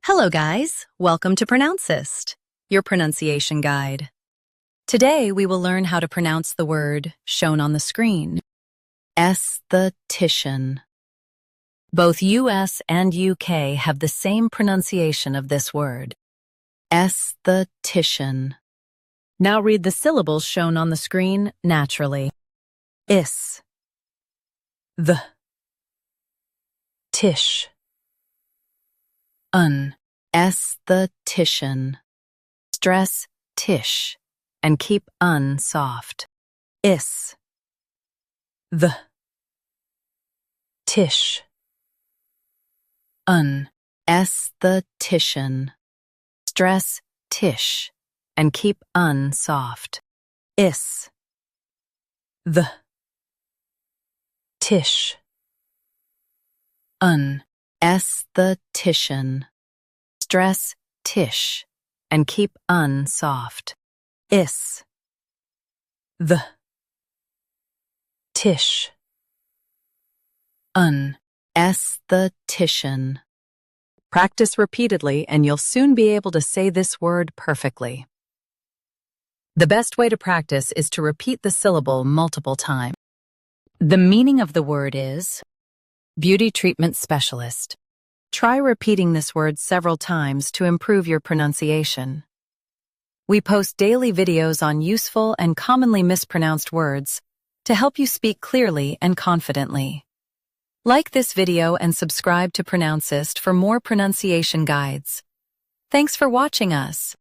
Hello guys, welcome to Pronouncist, your pronunciation guide. Today we will learn how to pronounce the word shown on the screen, aesthetician. Both US and UK have the same pronunciation of this word, aesthetician. Now read the syllables shown on the screen naturally. Is, the, tish, aesthetician. Stress tish and keep soft. Is, the, tish, aesthetician. Stress tish and keep soft. Is, the, tish, aesthetician. Stress tish and keep soft. Is, the, tish, aesthetician. Practice repeatedly and you'll soon be able to say this word perfectly. The best way to practice is to repeat the syllable multiple times. The meaning of the word is beauty treatment specialist. Try repeating this word several times to improve your pronunciation. We post daily videos on useful and commonly mispronounced words to help you speak clearly and confidently. Like this video and subscribe to Pronouncist for more pronunciation guides. Thanks for watching us.